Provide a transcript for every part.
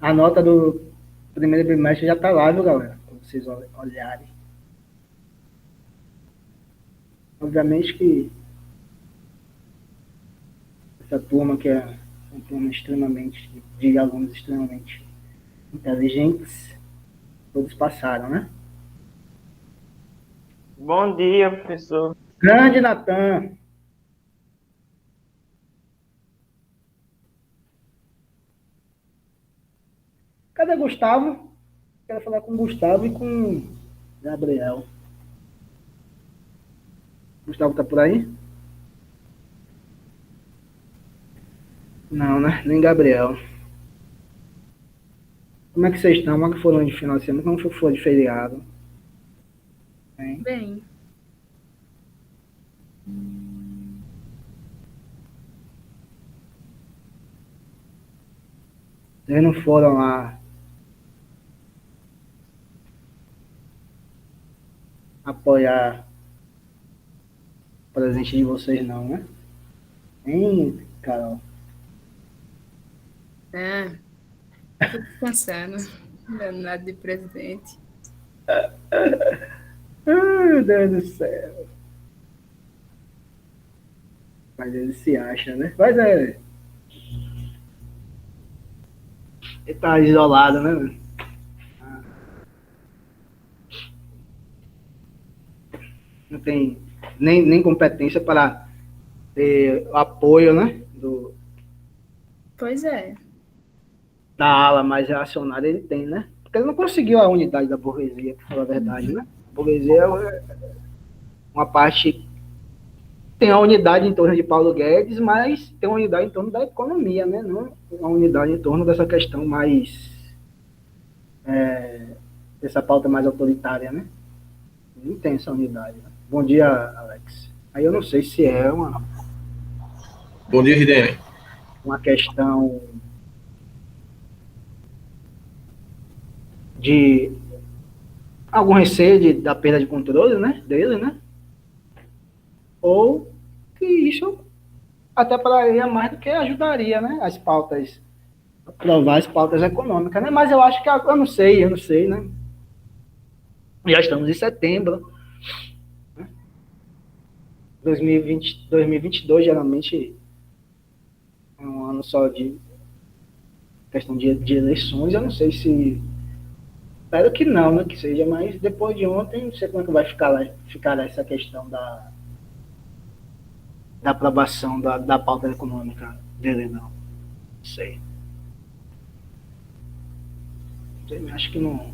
A nota do primeiro trimestre já está lá, viu, galera? Quando vocês olharem. Obviamente que essa turma que é uma turma extremamente, de alunos extremamente inteligentes, todos passaram, né? Bom dia, professor. Grande Natan! Cadê Gustavo? Quero falar com o Gustavo e com Gabriel. Gustavo tá por aí? Não, né? Nem Gabriel. Como é que vocês estão? Como é que foram de final de semana? Como foi de feriado? Hein? Bem, Vocês não foram lá apoiar o presente de vocês, não, né? Hein, Carol? tô descansando. Danado de presidente. Ai, Deus do céu. Mas ele se acha, né? Mas é. Ele tá isolado, né? Não tem nem competência para ter o apoio, né? Pois é. Da ala mais reacionária ele tem, né? Porque ele não conseguiu a unidade da burguesia, para falar a verdade, né? A burguesia é uma parte. Tem a unidade em torno de Paulo Guedes, mas tem uma unidade em torno da economia, né? Não uma unidade em torno dessa questão mais. Dessa pauta mais autoritária, né? Não tem essa unidade. Né? Bom dia, Alex. Aí eu não sei se é Bom dia, Ridene. uma questão de algum receio da perda de controle, né, dele, né? Ou que isso até pararia mais do que ajudaria, né? As pautas, aprovar as pautas econômicas, né? Mas eu acho que eu não sei, né? Já estamos em setembro, né? 2022 geralmente é um ano só de questão de eleições. Eu não sei se espero que não, né? Que seja, mas depois de ontem, não sei como é que vai ficar essa questão da aprovação da pauta econômica dele, não. Não sei. Acho que não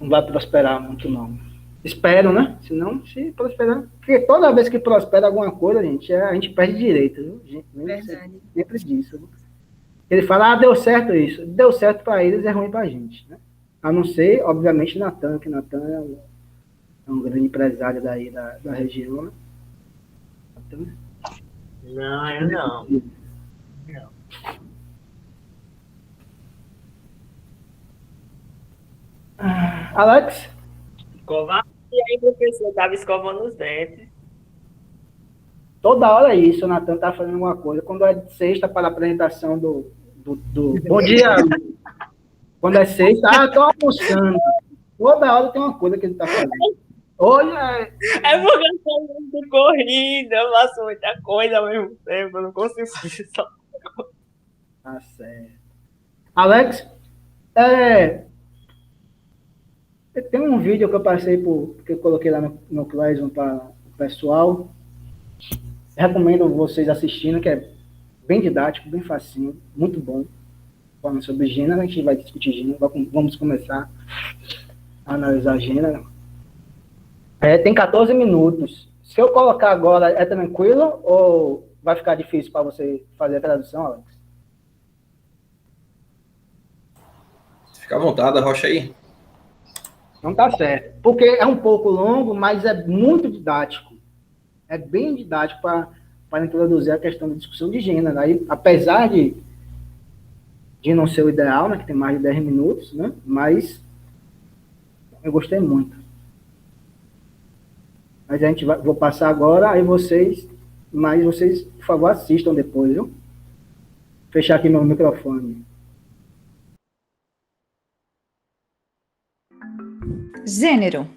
vai prosperar muito, não. Espero, né? Senão, se prosperar. Porque toda vez que prospera alguma coisa, gente, a gente perde direito, viu? Gente, Verdade. sempre disso. Viu? Ele fala, deu certo isso. Deu certo para eles, é ruim para a gente, né? A não ser, obviamente, Natan, que Natan é um grande empresário daí da região, né? Então, Não, eu não. Alex? Escovar. E aí, professor, tava escovando os dentes. Toda hora é isso, o Natan tá fazendo alguma coisa. Quando é sexta para a apresentação do Bom dia, quando é sexta, tô almoçando. Toda hora tem uma coisa que ele tá fazendo. Olha, É porque eu sou muito corrida, eu faço muita coisa ao mesmo tempo, eu não consigo fazer só. tá certo. Alex, tem um vídeo que eu passei que eu coloquei lá no Classroom para o pessoal. Recomendo vocês assistindo, que é bem didático, bem facinho, muito bom. Falando sobre gênero, a gente vai discutir gênero, vamos começar a analisar gênero. Tem 14 minutos. Se eu colocar agora, é tranquilo ou vai ficar difícil para você fazer a tradução, Alex? Fica à vontade, arrocha aí. Não tá certo. Porque é um pouco longo, mas é muito didático. É bem didático para introduzir a questão da discussão de gênero. Aí, apesar de não ser o ideal, né, que tem mais de 10 minutos, né, mas eu gostei muito. Mas a gente vou passar agora, aí vocês, por favor, assistam depois, viu? Fechar aqui meu microfone. Gênero.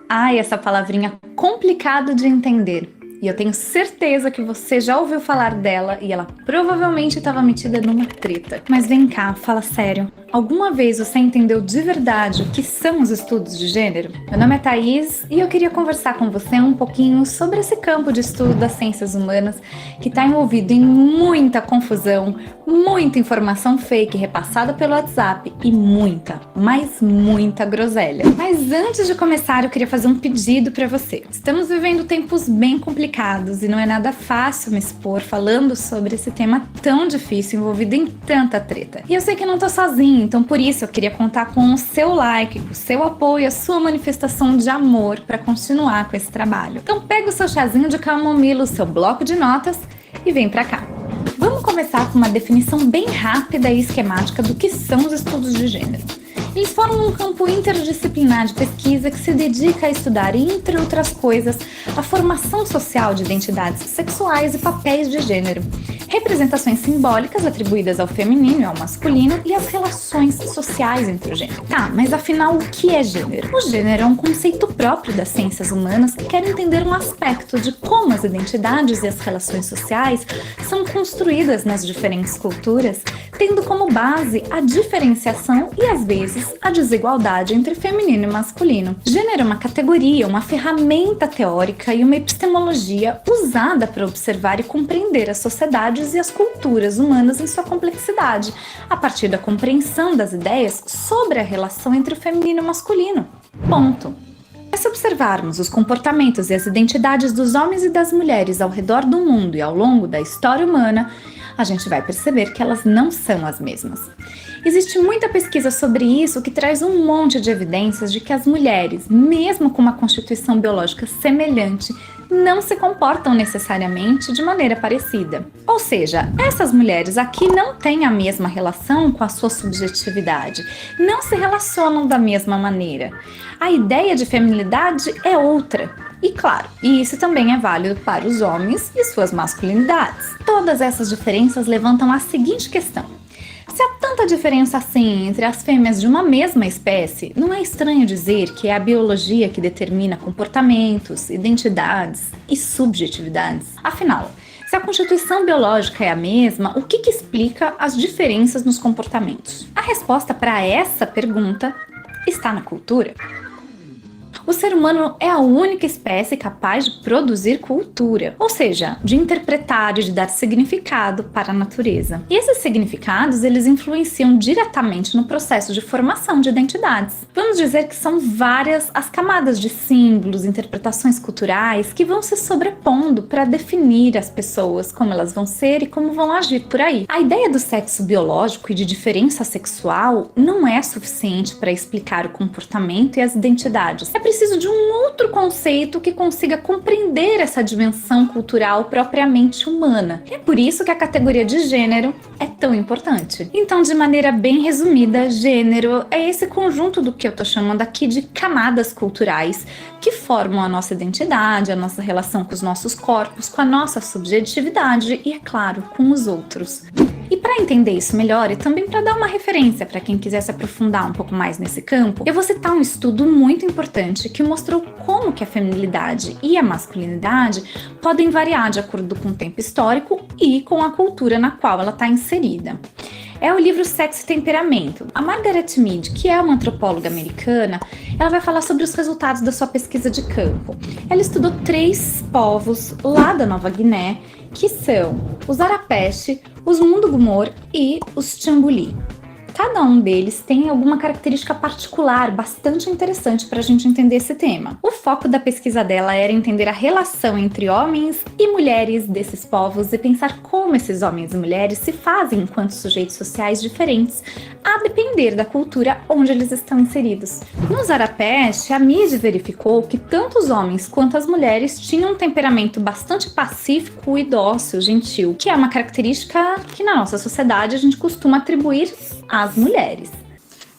Ai, essa palavrinha complicada de entender. E eu tenho certeza que você já ouviu falar dela e ela provavelmente estava metida numa treta. Mas vem cá, fala sério. Alguma vez você entendeu de verdade o que são os estudos de gênero? Meu nome é Thaís e eu queria conversar com você um pouquinho sobre esse campo de estudo das ciências humanas que está envolvido em muita confusão, muita informação fake repassada pelo WhatsApp e muita, mas muita groselha. Mas antes de começar, eu queria fazer um pedido para você. Estamos vivendo tempos bem complicados e não é nada fácil me expor falando sobre esse tema tão difícil envolvido em tanta treta. E eu sei que não tô sozinha, então por isso eu queria contar com o seu like, com o seu apoio, a sua manifestação de amor para continuar com esse trabalho. Então pega o seu chazinho de camomila, o seu bloco de notas e vem pra cá. Vamos começar com uma definição bem rápida e esquemática do que são os estudos de gênero. Eles formam um campo interdisciplinar de pesquisa que se dedica a estudar, entre outras coisas, a formação social de identidades sexuais e papéis de gênero, representações simbólicas atribuídas ao feminino e ao masculino e as relações sociais entre os gêneros. Tá, mas afinal, o que é gênero? O gênero é um conceito próprio das ciências humanas que quer entender um aspecto de como as identidades e as relações sociais são construídas nas diferentes culturas, tendo como base a diferenciação e, às vezes, a desigualdade entre feminino e masculino. Gênero é uma categoria, uma ferramenta teórica e uma epistemologia usada para observar e compreender as sociedades e as culturas humanas em sua complexidade, a partir da compreensão das ideias sobre a relação entre o feminino e o masculino. Ponto. Se observarmos os comportamentos e as identidades dos homens e das mulheres ao redor do mundo e ao longo da história humana, a gente vai perceber que elas não são as mesmas. Existe muita pesquisa sobre isso que traz um monte de evidências de que as mulheres, mesmo com uma constituição biológica semelhante, não se comportam necessariamente de maneira parecida. Ou seja, essas mulheres aqui não têm a mesma relação com a sua subjetividade, não se relacionam da mesma maneira. A ideia de feminilidade é outra. E claro, isso também é válido para os homens e suas masculinidades. Todas essas diferenças levantam a seguinte questão: se há tanta diferença assim entre as fêmeas de uma mesma espécie, não é estranho dizer que é a biologia que determina comportamentos, identidades e subjetividades? Afinal, se a constituição biológica é a mesma, o que explica as diferenças nos comportamentos? A resposta para essa pergunta está na cultura. O ser humano é a única espécie capaz de produzir cultura, ou seja, de interpretar e de dar significado para a natureza. E esses significados, eles influenciam diretamente no processo de formação de identidades. Vamos dizer que são várias as camadas de símbolos, interpretações culturais que vão se sobrepondo para definir as pessoas, como elas vão ser e como vão agir por aí. A ideia do sexo biológico e de diferença sexual não é suficiente para explicar o comportamento e as identidades. É preciso de um outro conceito que consiga compreender essa dimensão cultural propriamente humana. É por isso que a categoria de gênero é tão importante. Então, de maneira bem resumida, gênero é esse conjunto do que eu tô chamando aqui de camadas culturais que formam a nossa identidade, a nossa relação com os nossos corpos, com a nossa subjetividade e, é claro, com os outros. E para entender isso melhor e também para dar uma referência para quem quiser se aprofundar um pouco mais nesse campo, eu vou citar um estudo muito importante que mostrou como que a feminilidade e a masculinidade podem variar de acordo com o tempo histórico e com a cultura na qual ela está inserida. É o livro Sexo e Temperamento. A Margaret Mead, que é uma antropóloga americana, ela vai falar sobre os resultados da sua pesquisa de campo. Ela estudou 3 povos lá da Nova Guiné, que são os Arapeche, os Mundugumor e os Chambuli. Cada um deles tem alguma característica particular bastante interessante para a gente entender esse tema. O foco da pesquisa dela era entender a relação entre homens e mulheres desses povos e pensar como esses homens e mulheres se fazem enquanto sujeitos sociais diferentes, a depender da cultura onde eles estão inseridos. Nos Arapeche, a Mead verificou que tanto os homens quanto as mulheres tinham um temperamento bastante pacífico e dócil, gentil, que é uma característica que na nossa sociedade a gente costuma atribuir às mulheres.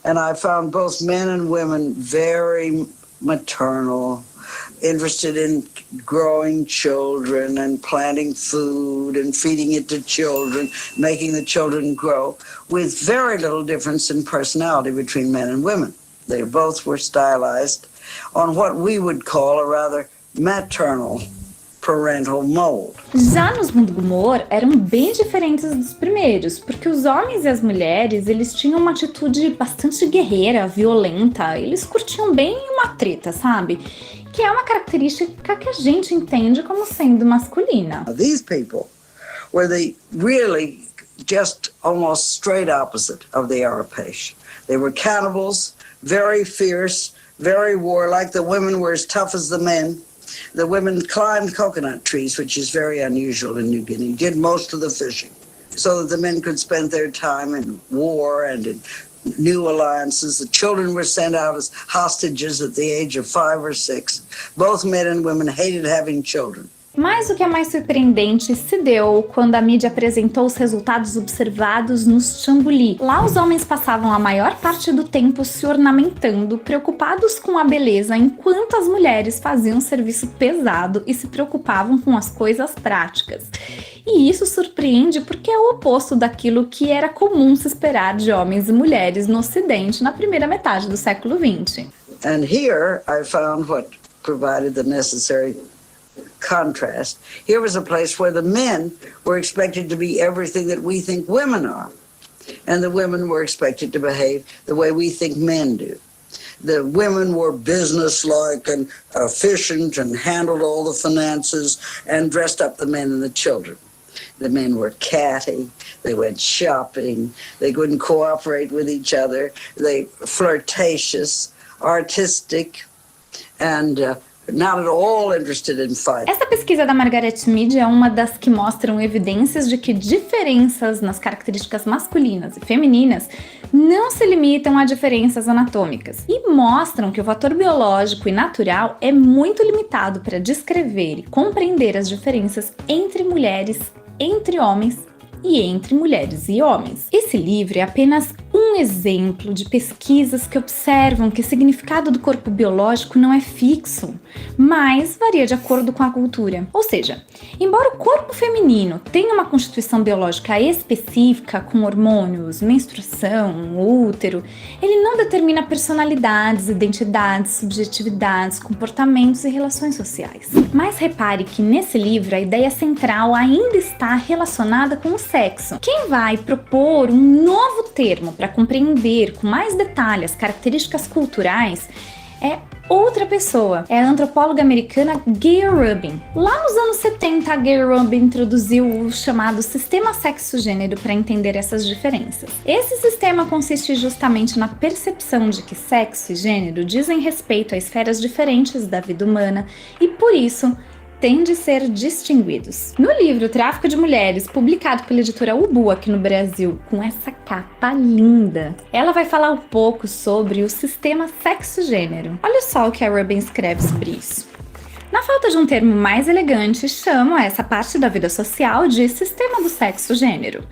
And I found both men and women very maternal, interested in growing children and planting food and feeding it to children, making the children grow, with very little difference in personality between men and women. They both were stylized on what we would call a rather maternal parental mold. Já nos Mundo Gomorra eram bem diferentes dos primeiros, porque os homens e as mulheres, eles tinham uma atitude bastante guerreira, violenta, eles curtiam bem uma treta, sabe? Que é uma característica que a gente entende como sendo masculina. These people were the really just almost straight opposite of the Arapash. They were cannibals, very fierce, very warlike. The women were as tough as the men. The women climbed coconut trees, which is very unusual in New Guinea, did most of the fishing, so that the men could spend their time in war and in new alliances. The children were sent out as hostages at the age of 5 or 6. Both men and women hated having children. Mas o que é mais surpreendente se deu quando a mídia apresentou os resultados observados nos Chambuli. Lá os homens passavam a maior parte do tempo se ornamentando, preocupados com a beleza, enquanto as mulheres faziam serviço pesado e se preocupavam com as coisas práticas. E isso surpreende porque é o oposto daquilo que era comum se esperar de homens e mulheres no Ocidente na primeira metade do século XX. And here I found what provided the necessary contrast. Here was a place where the men were expected to be everything that we think women are, and the women were expected to behave the way we think men do. The women were businesslike and efficient and handled all the finances and dressed up the men and the children. The men were catty, they went shopping, they couldn't cooperate with each other, they flirtatious, artistic, and not at all interested in fight. Essa pesquisa da Margaret Mead é uma das que mostram evidências de que diferenças nas características masculinas e femininas não se limitam a diferenças anatômicas e mostram que o fator biológico e natural é muito limitado para descrever e compreender as diferenças entre mulheres, entre homens e entre mulheres e homens. Esse livro é apenas um exemplo de pesquisas que observam que o significado do corpo biológico não é fixo, mas varia de acordo com a cultura. Ou seja, embora o corpo feminino tenha uma constituição biológica específica, com hormônios, menstruação, útero, ele não determina personalidades, identidades, subjetividades, comportamentos e relações sociais. Mas repare que nesse livro a ideia central ainda está relacionada com o sexo. Quem vai propor um novo termo para compreender com mais detalhe as características culturais é outra pessoa, é a antropóloga americana Gayle Rubin. Lá nos anos 70, a Gayle Rubin introduziu o chamado sistema sexo-gênero para entender essas diferenças. Esse sistema consiste justamente na percepção de que sexo e gênero dizem respeito a esferas diferentes da vida humana e, por isso, têm de ser distinguidos. No livro Tráfico de Mulheres, publicado pela editora Ubu aqui no Brasil, com essa capa linda, ela vai falar um pouco sobre o sistema sexo-gênero. Olha só o que a Rubin escreve sobre isso. Na falta de um termo mais elegante, chamam essa parte da vida social de sistema do sexo-gênero.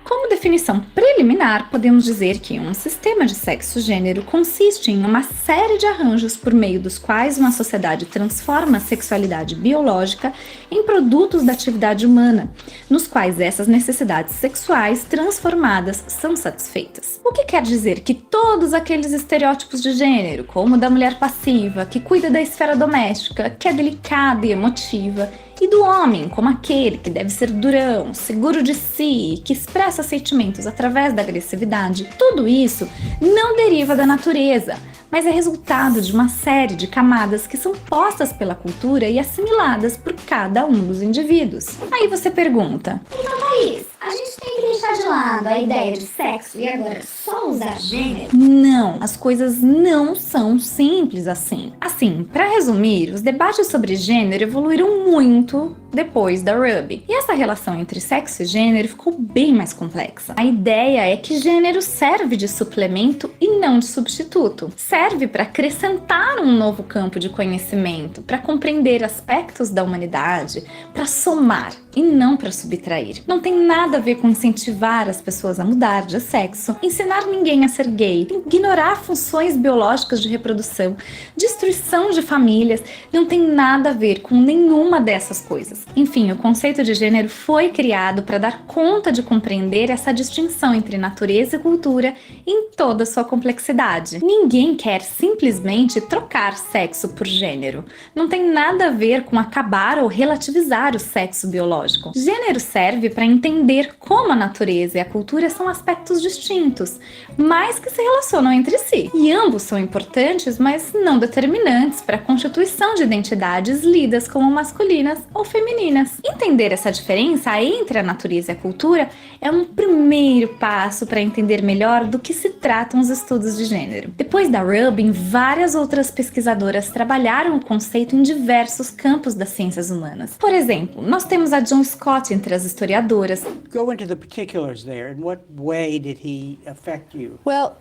Como definição preliminar, podemos dizer que um sistema de sexo-gênero consiste em uma série de arranjos por meio dos quais uma sociedade transforma a sexualidade biológica em produtos da atividade humana, nos quais essas necessidades sexuais transformadas são satisfeitas. O que quer dizer que todos aqueles estereótipos de gênero, como o da mulher passiva, que cuida da esfera doméstica, que é delicada e emotiva, e do homem, como aquele que deve ser durão, seguro de si, que expressa sentimentos através da agressividade, tudo isso não deriva da natureza, mas é resultado de uma série de camadas que são postas pela cultura e assimiladas por cada um dos indivíduos. Aí você pergunta: então, Thaís, a gente tem que deixar de lado a ideia de sexo e agora só usar gênero? Não, as coisas não são simples assim. Assim, para resumir, os debates sobre gênero evoluíram muito depois da Rubin. E essa relação entre sexo e gênero ficou bem mais complexa. A ideia é que gênero serve de suplemento e não de substituto. Serve para acrescentar um novo campo de conhecimento, para compreender aspectos da humanidade, para somar e não para subtrair. Não tem nada a ver com incentivar as pessoas a mudar de sexo, ensinar ninguém a ser gay, ignorar funções biológicas de reprodução, destruição de famílias, não tem nada a ver com nenhuma dessas coisas. Enfim, o conceito de gênero foi criado para dar conta de compreender essa distinção entre natureza e cultura em toda a sua complexidade. Ninguém quer simplesmente trocar sexo por gênero. Não tem nada a ver com acabar ou relativizar o sexo biológico. Gênero serve para entender como a natureza e a cultura são aspectos distintos, mas que se relacionam entre si. E ambos são importantes, mas não determinantes para a constituição de identidades lidas como masculinas ou femininas. Entender essa diferença entre a natureza e a cultura é um primeiro passo para entender melhor do que se tratam os estudos de gênero. Depois da Rubin, várias outras pesquisadoras trabalharam o conceito em diversos campos das ciências humanas. Por exemplo, nós temos a John Scott entre as historiadoras. Go into the particulars there. In what way did he affect you? Well,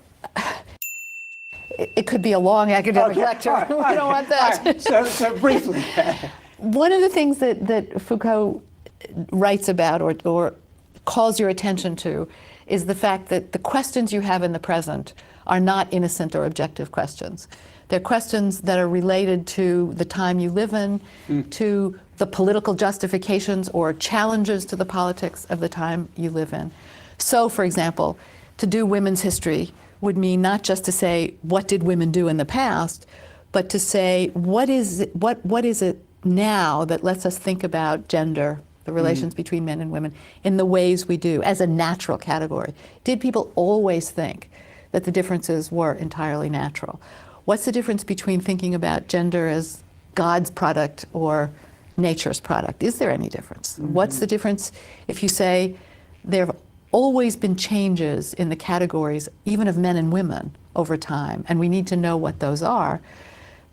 it could be a long academic lecture. We don't want that. So briefly. One of the things that Foucault writes about or calls your attention to is the fact that the questions you have in the present are not innocent or objective questions. They're questions that are related to the time you live in, to the political justifications or challenges to the politics of the time you live in. So, for example, to do women's history would mean not just to say, what did women do in the past, but to say, what is it now that lets us think about gender, the relations between men and women, in the ways we do, as a natural category? Did people always think that the differences were entirely natural? What's the difference between thinking about gender as God's product or nature's product? Is there any difference? What's the difference if you say there have always been changes in the categories, even of men and women, over time, and we need to know what those are,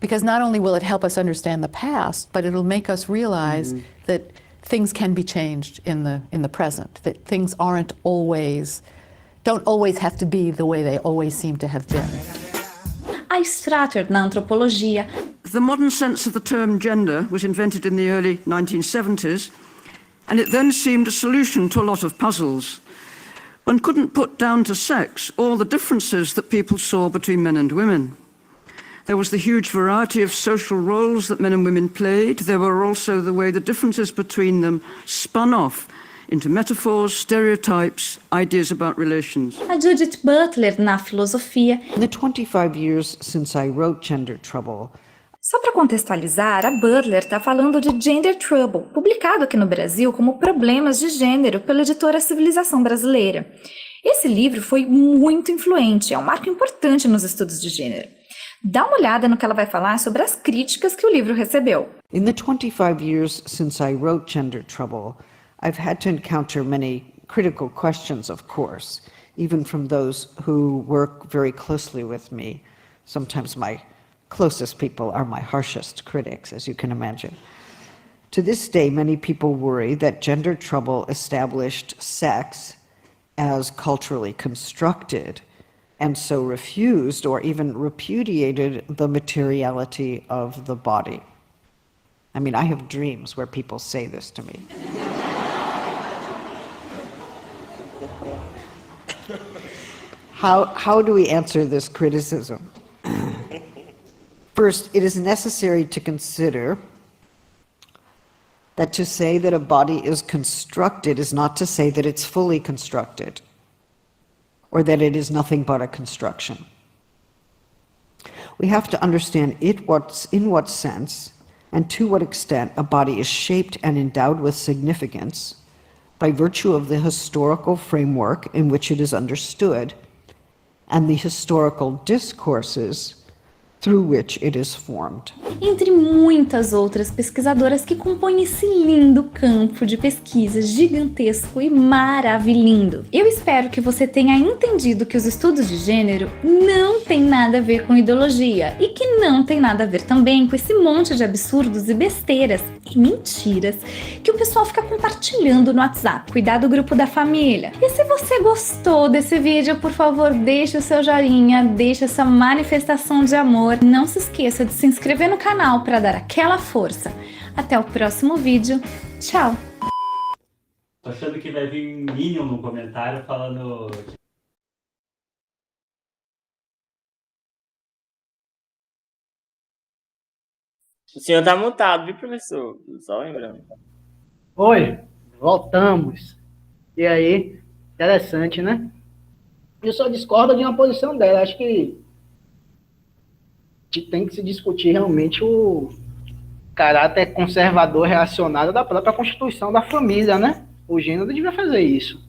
because not only will it help us understand the past, but it'll make us realize that things can be changed in the present, that things don't always have to be the way they always seem to have been. A Strater, na antropologia. The modern sense of the term gender was invented in the early 1970s, and it then seemed a solution to a lot of puzzles. One couldn't put down to sex all the differences that people saw between men and women. There was the huge variety of social roles that men and women played. There were also the way the differences between them spun off into metaphors, stereotypes, ideas about relations. A Judith Butler, na filosofia. In the 25 years since I wrote Gender Trouble. Só para contextualizar, a Butler está falando de Gender Trouble, publicado aqui no Brasil como Problemas de Gênero pela editora Civilização Brasileira. Esse livro foi muito influente, é um marco importante nos estudos de gênero. Dá uma olhada no que ela vai falar sobre as críticas que o livro recebeu. In the 25 years since I wrote Gender Trouble, I've had to encounter many critical questions, of course, even from those who work very closely with me. Sometimes my closest people are my harshest critics, as you can imagine. To this day, many people worry that Gender Trouble established sex as culturally constructed, and so refused or even repudiated the materiality of the body. I mean, I have dreams where people say this to me. How do we answer this criticism? First, it is necessary to consider that to say that a body is constructed is not to say that it's fully constructed, or that it is nothing but a construction. We have to understand in what sense and to what extent a body is shaped and endowed with significance by virtue of the historical framework in which it is understood and the historical discourses through which it is formed. Entre muitas outras pesquisadoras que compõem esse lindo campo de pesquisa gigantesco e maravilhoso. Eu espero que você tenha entendido que os estudos de gênero não têm nada a ver com ideologia e que não tem nada a ver também com esse monte de absurdos e besteiras e mentiras que o pessoal fica compartilhando no WhatsApp. Cuidado do grupo da família. E se você gostou desse vídeo, por favor, deixe o seu joinha, deixe essa manifestação de amor. Não se esqueça de se inscrever no canal para dar aquela força. Até o próximo vídeo. Tchau! Tô achando que vai vir um Minion no comentário falando. O senhor tá mutado, viu, professor? Só lembrando. Oi, voltamos. E aí, interessante, né? Eu só discordo de uma posição dela. Acho que tem que se discutir realmente o caráter conservador reacionário da própria constituição da família, né? O gênero devia fazer isso.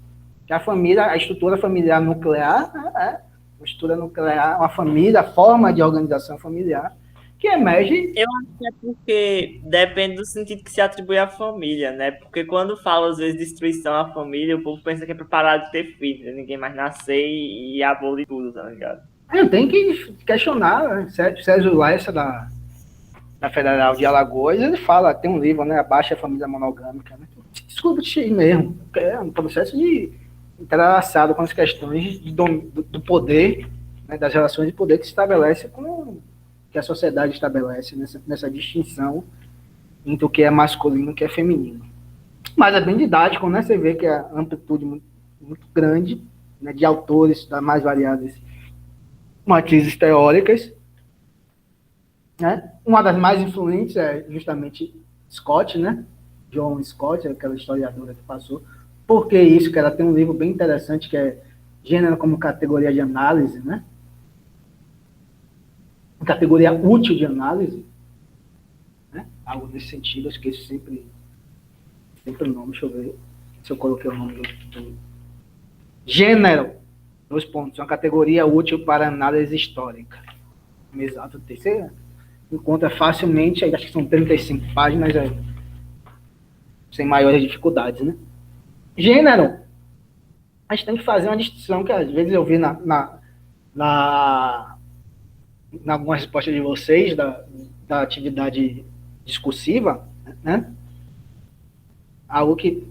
Que a família, a estrutura familiar nuclear, a estrutura nuclear, uma família, a forma de organização familiar, que emerge... Eu acho que é porque depende do sentido que se atribui à família, né? Porque quando fala, às vezes, destruição à família, o povo pensa que é pra parar de ter filhos, né? Ninguém mais nascer e abolir tudo, tá ligado? Tem que questionar, né? Sérgio Lessa, da Federal de Alagoas, ele fala, tem um livro, né? Abaixa a família monogâmica, né? Discute mesmo, é um processo de entrelaçado com as questões do poder, né? Das relações de poder que se estabelece que a sociedade estabelece nessa distinção entre o que é masculino e o que é feminino. Mas é bem didático, né? Você vê que a amplitude muito, muito grande, né, de autores das mais variadas matrizes teóricas, né? Uma das mais influentes é justamente Scott, né? John Scott, aquela historiadora que passou. Por que isso? Que ela tem um livro bem interessante que é Gênero como Categoria de Análise, né? Categoria útil de análise, né? Algo nesse sentido, eu esqueço sempre o nome, deixa eu ver se eu coloquei o nome do gênero, 2 pontos, uma categoria útil para análise histórica. Exato, você encontra facilmente, acho que são 35 páginas, sem maiores dificuldades, né? Gênero, a gente tem que fazer uma distinção que às vezes eu vi na alguma resposta de vocês, da atividade discursiva, né? Algo que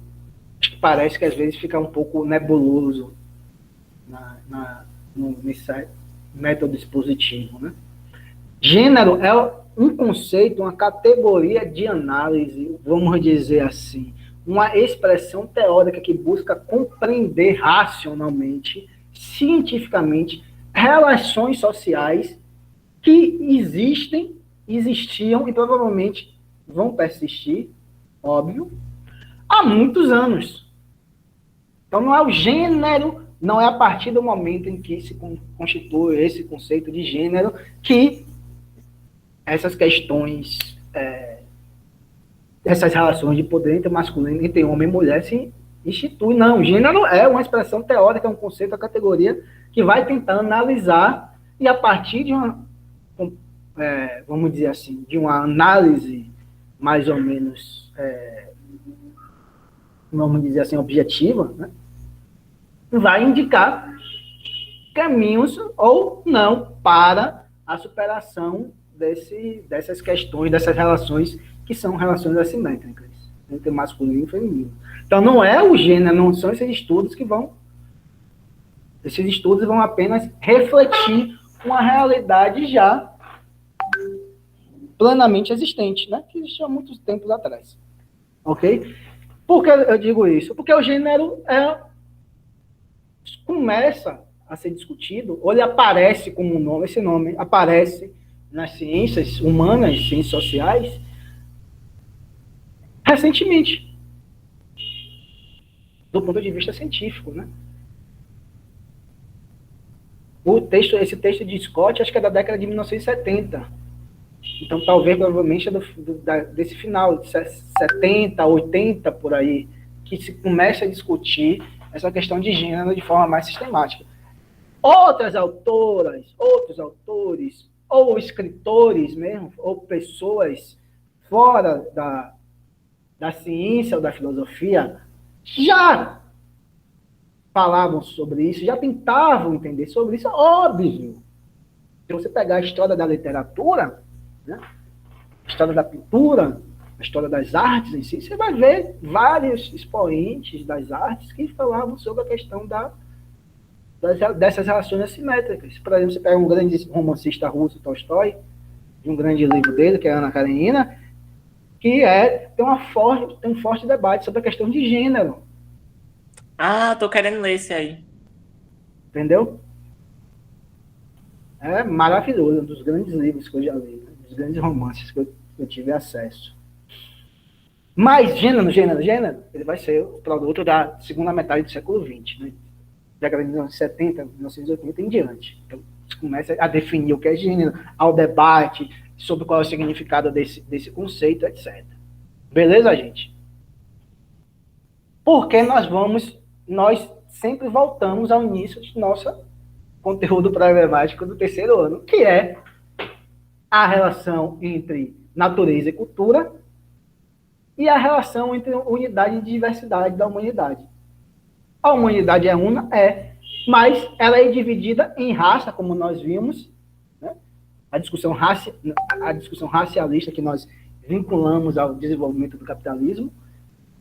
parece que às vezes fica um pouco nebuloso nesse método expositivo, né? Gênero é um conceito, uma categoria de análise, vamos dizer assim, uma expressão teórica que busca compreender racionalmente, cientificamente, relações sociais que existiam e provavelmente vão persistir, óbvio, há muitos anos. Então não é o gênero, não é a partir do momento em que se constitui esse conceito de gênero que essas questões, essas relações de poder entre masculino, entre homem e mulher se instituem. Não, gênero é uma expressão teórica, é um conceito, uma categoria que vai tentar analisar e a partir de vamos dizer assim, de uma análise mais ou menos, vamos dizer assim, objetiva, né? Vai indicar caminhos ou não para a superação dessas questões, dessas relações que são relações assimétricas entre masculino e feminino. Então não é o gênero, não são esses estudos vão apenas refletir uma realidade já plenamente existente, né? Que existia há muitos tempos atrás. Ok? Por que eu digo isso? Porque o gênero começa a ser discutido, ou ele aparece como um nome, esse nome aparece nas ciências humanas, ciências sociais, recentemente, do ponto de vista científico, né? Esse texto de Scott, acho que é da década de 1970. Então, provavelmente é desse final, de 70, 80, por aí, que se começa a discutir essa questão de gênero de forma mais sistemática. Outras autoras, outros autores, ou escritores mesmo, ou pessoas fora da ciência ou da filosofia, já falavam sobre isso, já tentavam entender sobre isso, óbvio. Se você pegar a história da literatura, né, a história da pintura, a história das artes em si, você vai ver vários expoentes das artes que falavam sobre a questão dessas relações assimétricas. Por exemplo, você pega um grande romancista russo, Tolstói, de um grande livro dele, que é Ana Karenina, que tem um forte debate sobre a questão de gênero. Ah, tô querendo ler esse aí. Entendeu? É maravilhoso, um dos grandes livros que eu já li, né? Dos grandes romances que eu tive acesso. Mas gênero, ele vai ser o produto da segunda metade do século XX, né? Década de 1970, 1980 em diante. Então, você começa a definir o que é gênero, ao debate sobre qual é o significado desse conceito, etc. Beleza, gente? Porque nós sempre voltamos ao início de nosso conteúdo problemático do terceiro ano, que é a relação entre natureza e cultura e a relação entre unidade e diversidade da humanidade. A humanidade é una, mas ela é dividida em raça, como nós vimos, né? A discussão racialista que nós vinculamos ao desenvolvimento do capitalismo,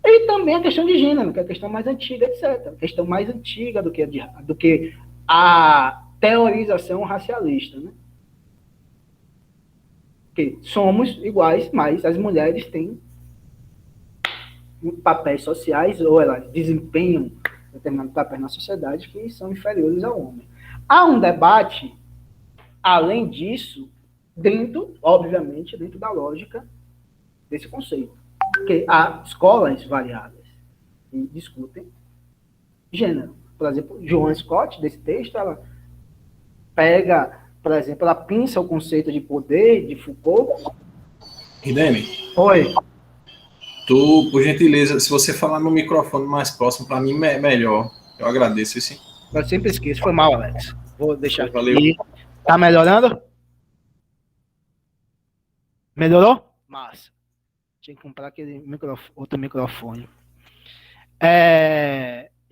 e também a questão de gênero, que é a questão mais antiga, etc. A questão mais antiga do que a teorização racialista, né? Que somos iguais, mas as mulheres têm papéis sociais, ou elas desempenham determinados papéis na sociedade que são inferiores ao homem. Há um debate, além disso, obviamente, dentro da lógica desse conceito. Porque há escolas variadas que discutem gênero. Por exemplo, Joan Scott, desse texto, ela pega, por exemplo, ela pinça o conceito de poder de Foucault. Rideme, Oi. tu, por gentileza, se você falar no microfone mais próximo, para mim é melhor. Eu agradeço, sim. Eu sempre esqueço. Foi mal, Alex. Vou deixar Valeu. aqui. Tá melhorando? Melhorou? Massa. Tinha que comprar aquele outro microfone.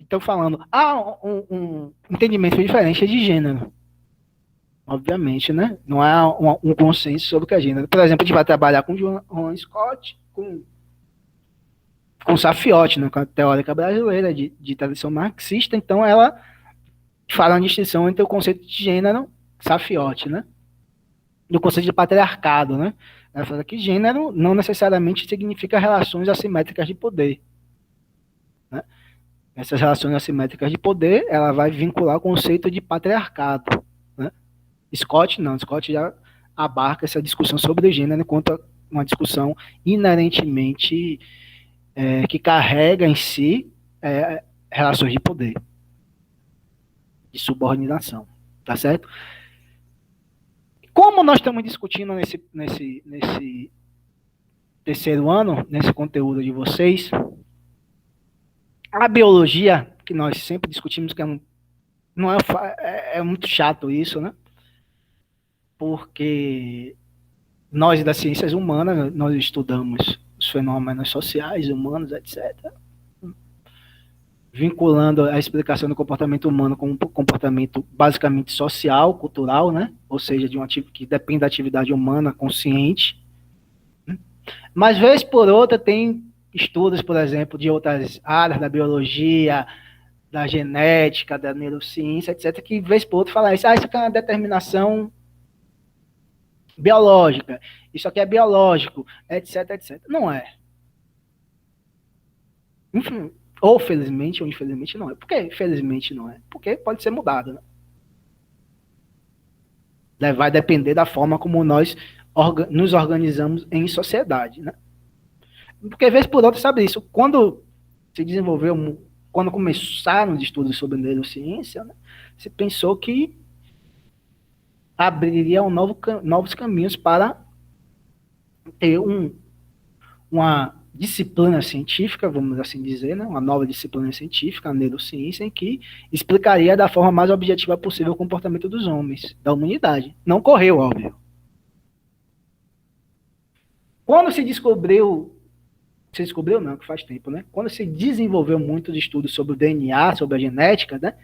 Então, falando, há um entendimento diferente de gênero. Obviamente, né? Não há um consenso sobre o que é gênero. Por exemplo, a gente vai trabalhar com Joan Scott, com Safiotti, né? Com a teórica brasileira de tradição marxista. Então, ela fala uma distinção entre o conceito de gênero, Safiotti, né? E o conceito de patriarcado, né? Ela fala que gênero não necessariamente significa relações assimétricas de poder, né? Essas relações assimétricas de poder, ela vai vincular o conceito de patriarcado, né? Scott não, Scott já abarca essa discussão sobre gênero enquanto uma discussão inerentemente que carrega em si relações de poder, de subordinação, tá certo? Como nós estamos discutindo nesse terceiro ano, nesse conteúdo de vocês, a biologia, que nós sempre discutimos, que não é muito chato isso, né? Porque nós das ciências humanas, nós estudamos os fenômenos sociais, humanos, etc., vinculando a explicação do comportamento humano como um comportamento basicamente social, cultural, né? Ou seja, de que depende da atividade humana consciente. Mas, vez por outra, tem estudos, por exemplo, de outras áreas da biologia, da genética, da neurociência, etc., que, vez por outra, falam isso aqui é uma determinação biológica, isso aqui é biológico, etc., etc. Não é. Enfim, ou felizmente ou infelizmente não é. Por que felizmente não é? Porque pode ser mudado, né? Vai depender da forma como nós nos organizamos em sociedade, né? Porque, vez por outra, sabe isso, quando se desenvolveu, quando começaram os estudos sobre neurociência, né, se pensou que abriria novos caminhos para ter uma disciplina científica, vamos assim dizer, né? Uma nova disciplina científica, a neurociência, em que explicaria da forma mais objetiva possível o comportamento dos homens, da humanidade. Não correu, óbvio. Quando se descobriu não, que faz tempo, né? Quando se desenvolveu muitos estudos sobre o DNA, sobre a genética, né?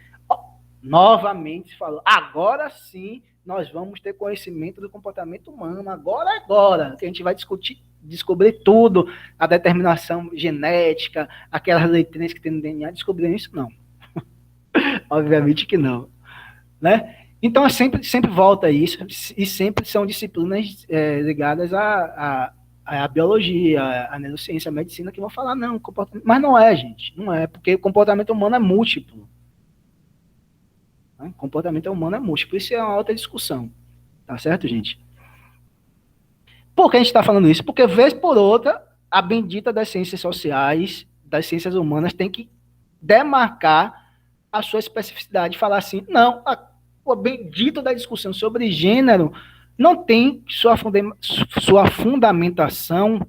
Novamente se falou, agora sim nós vamos ter conhecimento do comportamento humano, agora, que a gente vai descobrir tudo, a determinação genética, aquelas letrinhas que tem no DNA, descobriram isso? Não. Obviamente que não, né? Então, sempre volta a isso, e sempre são disciplinas ligadas a a biologia, a neurociência, a medicina que vão falar, não, mas não é, gente, não é, porque o comportamento humano é múltiplo. Né? O comportamento humano é múltiplo, isso é uma outra discussão, tá certo, gente? Por que a gente está falando isso? Porque, vez por outra, a bendita das ciências sociais, das ciências humanas, tem que demarcar a sua especificidade, falar assim, não, o bendito da discussão sobre gênero não tem sua fundamentação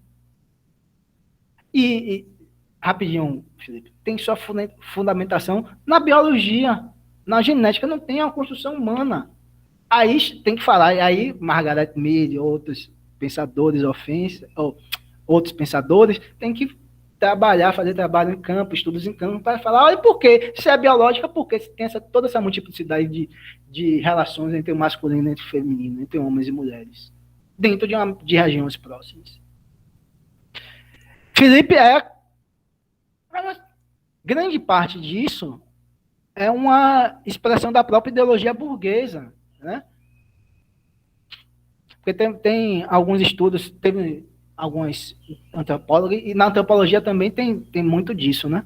rapidinho, Felipe, tem sua fundamentação na biologia, na genética, não tem a construção humana. Aí tem que falar, e aí Margaret Mead e outros pensadores, outros pensadores, têm que trabalhar, fazer trabalho em campo, estudos em campo, para falar, olha, por quê? Se é biológica, porque tem toda essa multiplicidade de relações entre o masculino e entre o feminino, entre homens e mulheres, dentro de regiões próximas. Felipe grande parte disso é uma expressão da própria ideologia burguesa, né? Porque tem alguns estudos, teve alguns antropólogos, e na antropologia também tem muito disso, né?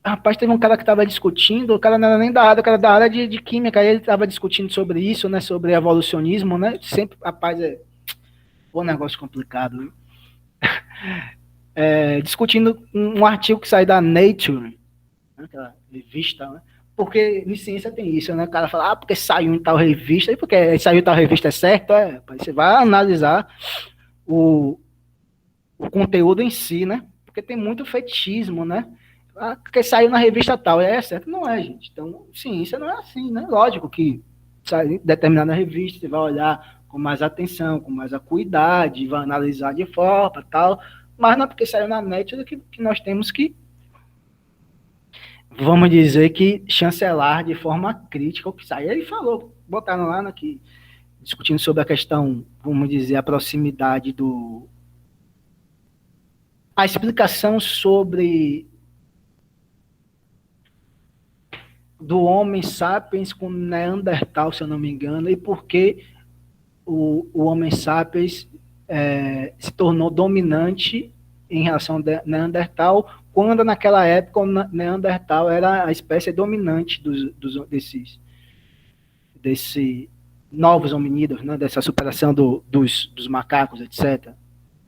Rapaz, teve um cara que estava discutindo, o cara não era nem da área, o cara da área de química, aí ele estava discutindo sobre isso, né? Sobre evolucionismo, né? Sempre, rapaz, um negócio complicado, viu? Discutindo um artigo que sai da Nature, né? Aquela revista, né? Porque em ciência tem isso, né? O cara fala, porque saiu em tal revista, e porque saiu em tal revista é certo, você vai analisar o conteúdo em si, né? Porque tem muito fetichismo, né? Porque saiu na revista tal, é certo? Não é, gente. Então, ciência não é assim, né? Lógico que sai em determinada revista, você vai olhar com mais atenção, com mais acuidade, vai analisar de forma, tal, mas não é porque saiu na net que nós temos que, vamos dizer que, chancelar de forma crítica o que sai. Ele falou, botaram lá aqui, discutindo sobre a questão, vamos dizer, a proximidade a explicação sobre do Homo sapiens com Neandertal, se eu não me engano, e por que o Homo sapiens se tornou dominante em relação ao Neandertal, quando naquela época o Neandertal era a espécie dominante desses novos hominídeos, né, dessa superação dos macacos, etc.,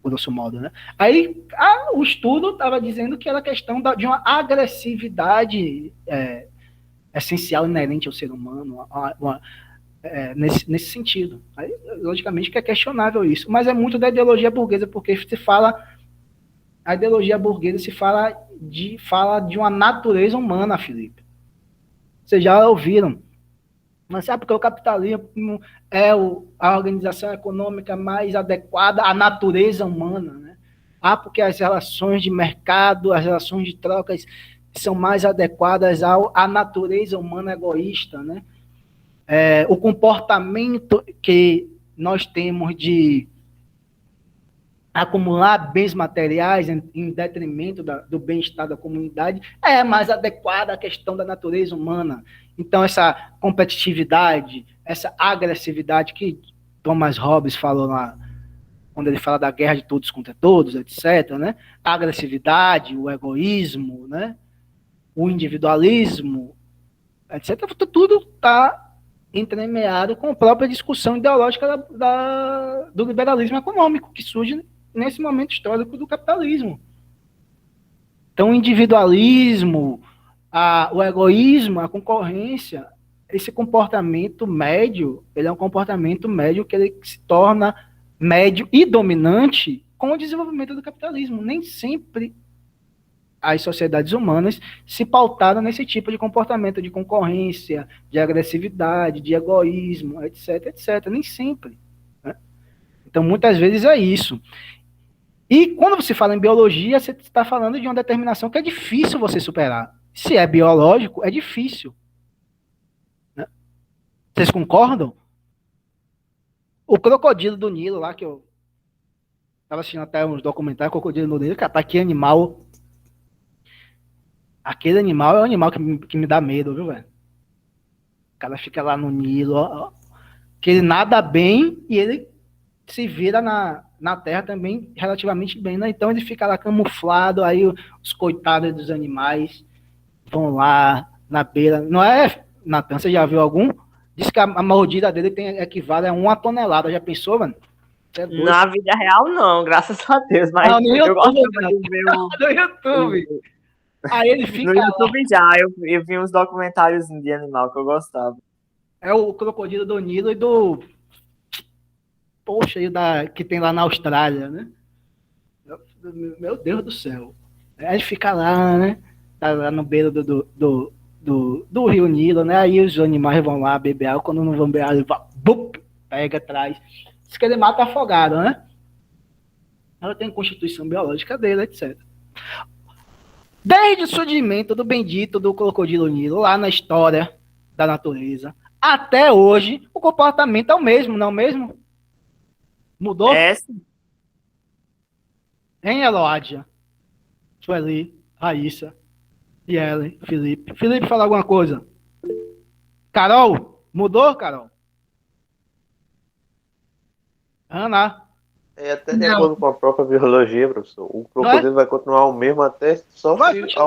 grosso modo, né? Aí o estudo estava dizendo que era questão de uma agressividade essencial, inerente ao ser humano, nesse sentido. Aí, logicamente que é questionável isso, mas é muito da ideologia burguesa, porque a ideologia burguesa fala de uma natureza humana, Felipe. Vocês já ouviram. Mas sabe porque o capitalismo é a organização econômica mais adequada à natureza humana, né? Porque as relações de mercado, as relações de trocas são mais adequadas à natureza humana egoísta, né? O comportamento que nós temos de acumular bens materiais em detrimento do bem-estar da comunidade é mais adequada à questão da natureza humana. Então, essa competitividade, essa agressividade que Thomas Hobbes falou lá, quando ele fala da guerra de todos contra todos, etc., né? A agressividade, o egoísmo, né? O individualismo, etc., tudo está entremeado com a própria discussão ideológica do liberalismo econômico, que surge nesse momento histórico do capitalismo. Então, o individualismo, o egoísmo, a concorrência, esse comportamento médio, ele é um comportamento médio que ele se torna médio e dominante com o desenvolvimento do capitalismo. Nem sempre as sociedades humanas se pautaram nesse tipo de comportamento de concorrência, de agressividade, de egoísmo, etc., etc. Nem sempre. Né? Então, muitas vezes é isso. E quando você fala em biologia, você está falando de uma determinação que é difícil você superar. Se é biológico, é difícil. Né? Vocês concordam? O crocodilo do Nilo, lá que eu estava assistindo até uns documentários, crocodilo do Nilo, cara, que animal. Aquele animal é um animal que me dá medo, viu, velho? O cara fica lá no Nilo, ó, que ele nada bem e ele se vira na terra também relativamente bem, né? Então ele fica lá camuflado, aí os coitados dos animais vão lá na beira. Não é, Natan, você já viu algum? Diz que a mordida dele equivale a 1 tonelada. Já pensou, mano? É Na vida real, não, graças a Deus, mas não, no eu gosto YouTube, de ver no YouTube. Aí ele fica no YouTube já, eu vi uns documentários de animal que eu gostava. É o crocodilo do Nilo e do... Poxa, que tem lá na Austrália, né? Meu Deus do céu. Aí ele fica lá, né? Tá lá no beiro do rio Nilo, né? Aí os animais vão lá beber água. Quando não vão beber água, ele vai, pega atrás. Diz que ele mata afogado, né? Ela tem constituição biológica dele, etc. Desde o surgimento do bendito do crocodilo Nilo, lá na história da natureza, até hoje, o comportamento é o mesmo, não é o mesmo? Mudou? É, sim. Hein, Eloádia? Sueli, Raíssa, Yellen, Felipe. Felipe, fala alguma coisa. Carol, mudou, Carol? Ana? É até de acordo com a própria biologia, professor. O crocodilo vai continuar o mesmo até só se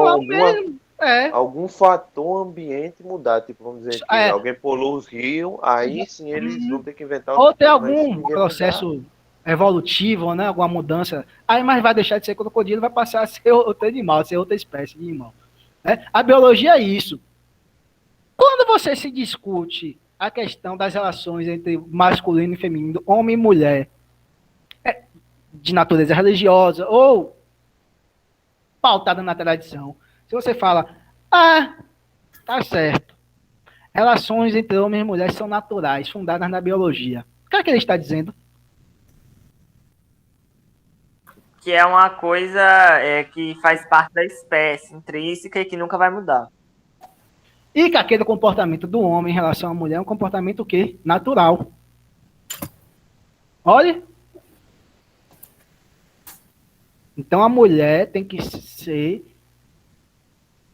algum fator ambiente mudar. Tipo, vamos dizer que alguém polui os rios, aí sim eles vão ter que inventar... Ou tem algum processo evolutivo, né? Alguma mudança. Aí, mas vai deixar de ser crocodilo, vai passar a ser outro animal, a ser outra espécie de animal. A biologia é isso. Quando você se discute a questão das relações entre masculino e feminino, homem e mulher, de natureza religiosa ou pautada na tradição, se você fala, tá certo, relações entre homens e mulheres são naturais, fundadas na biologia. O que é que ele está dizendo? Que é uma coisa que faz parte da espécie, intrínseca e que nunca vai mudar. E que aquele comportamento do homem em relação à mulher é um comportamento o quê? Natural. Olha. Então a mulher tem que ser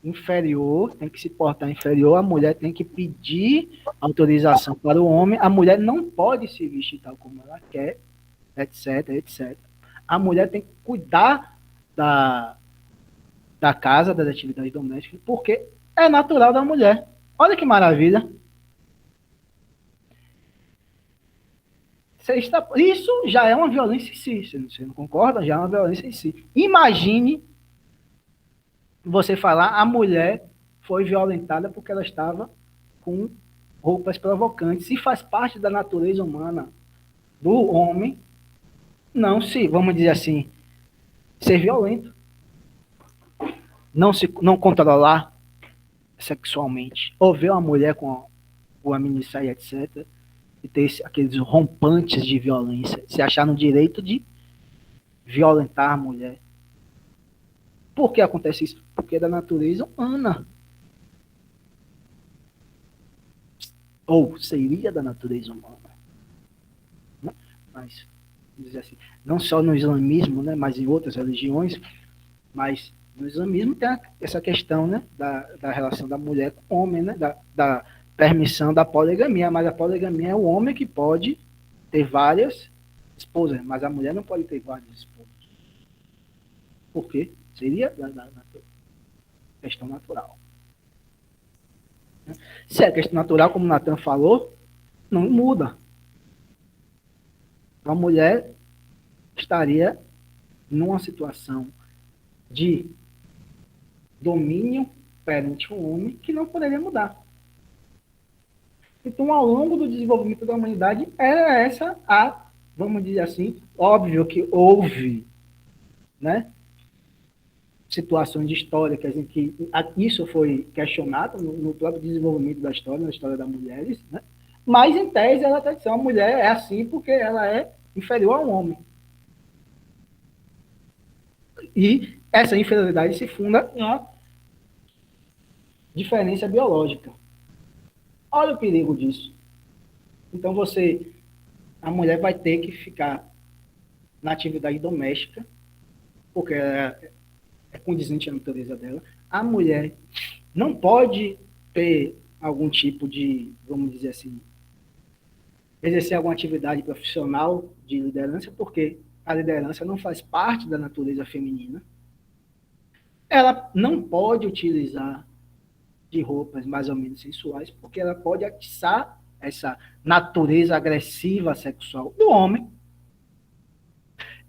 inferior, tem que se portar inferior, a mulher tem que pedir autorização para o homem, a mulher não pode se vestir tal como ela quer, etc, etc. A mulher tem que cuidar da casa, das atividades domésticas, porque é natural da mulher. Olha que maravilha. Isso já é uma violência em si. Você não concorda? Já é uma violência em si. Imagine você falar a mulher foi violentada porque ela estava com roupas provocantes. Se faz parte da natureza humana do homem, vamos dizer assim, ser violento. Não controlar sexualmente. Ou ver uma mulher com a minissaia, etc., e ter aqueles rompantes de violência, se achar no direito de violentar a mulher. Por que acontece isso? Porque é da natureza humana. Ou seria da natureza humana. Mas, vamos dizer assim, não só no islamismo, né, mas em outras religiões, mas no islamismo tem essa questão, né, da relação da mulher com o homem, né, da permissão da poligamia, mas a poligamia é o homem que pode ter várias esposas, mas a mulher não pode ter várias esposas. Por quê? Seria da questão natural. Se é questão natural, como o Natan falou, não muda. A mulher estaria numa situação de domínio perante o homem que não poderia mudar. Então, ao longo do desenvolvimento da humanidade, era essa vamos dizer assim, óbvio que houve, né, situações históricas em que isso foi questionado no próprio desenvolvimento da história, na história das mulheres, né, mas, em tese, ela está dizendo, a mulher é assim porque ela é inferior ao homem. E essa inferioridade se funda em uma diferença biológica. Olha o perigo disso. Então a mulher vai ter que ficar na atividade doméstica, porque é condizente à natureza dela. A mulher não pode ter algum tipo de, vamos dizer assim, exercer alguma atividade profissional de liderança, porque a liderança não faz parte da natureza feminina. Ela não pode utilizar de roupas mais ou menos sensuais, porque ela pode atiçar essa natureza agressiva sexual do homem.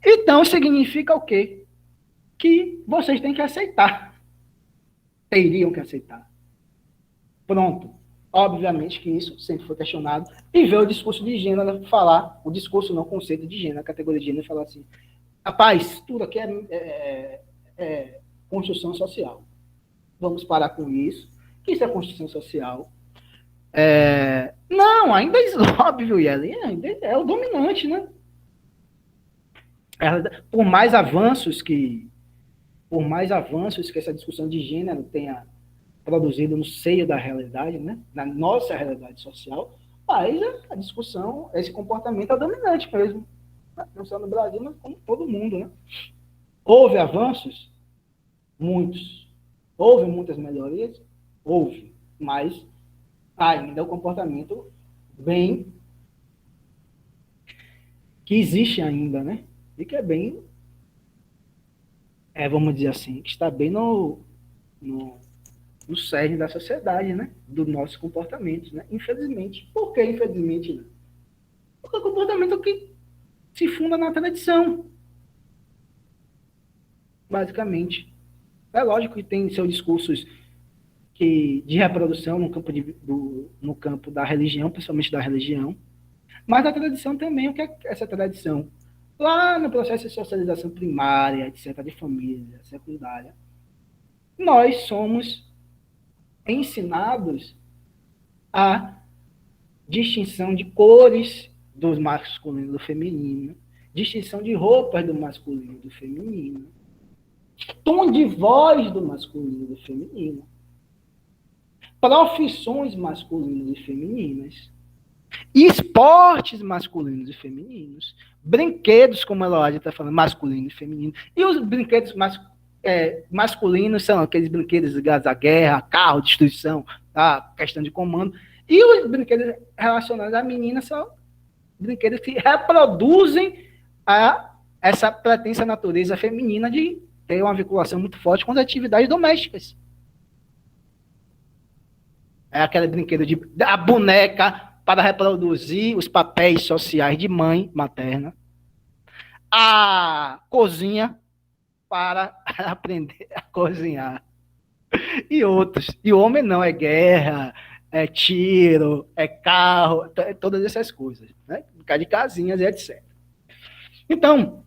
Então, significa o quê? Que vocês têm que aceitar. Teriam que aceitar. Pronto. Obviamente que isso sempre foi questionado. E veio o discurso de gênero falar, o discurso não, o conceito de gênero, a categoria de gênero, falar assim, rapaz, tudo aqui é construção social. Vamos parar com isso. Isso é construção social. Não, ainda é óbvio, Yellen, ainda é o dominante, né? Por mais avanços que essa discussão de gênero tenha produzido no seio da realidade, né? Na nossa realidade social, mas a discussão, esse comportamento é dominante mesmo. Não só no Brasil, mas como todo mundo, né? Houve avanços? Muitos. Houve muitas melhorias? Houve. Mas ainda o comportamento bem que existe ainda, né? E que é bem, vamos dizer assim, que está bem no cerne da sociedade, né? Do nosso comportamento, né? Infelizmente. Por que infelizmente? Né? Porque o comportamento que se funda na tradição. Basicamente. É lógico que tem seus discursos de reprodução no campo da religião, principalmente da religião, mas a tradição também, o que é essa tradição? Lá no processo de socialização primária, etc., de família, secundária, nós somos ensinados a distinção de cores do masculino e do feminino, distinção de roupas do masculino e do feminino, tom de voz do masculino e do feminino, profissões masculinas e femininas, esportes masculinos e femininos, brinquedos, como a Eloádia está falando, masculino e feminino, e os brinquedos masculinos são aqueles brinquedos ligados à guerra, carro, destruição, tá? Questão de comando, e os brinquedos relacionados à menina são brinquedos que reproduzem essa pretensa natureza feminina de ter uma vinculação muito forte com as atividades domésticas. É aquele brinquedo da boneca para reproduzir os papéis sociais de mãe materna. A cozinha para aprender a cozinhar. E outros. E o homem não, é guerra, é tiro, é carro, todas essas coisas. Né? Brincar de casinhas e etc. Então,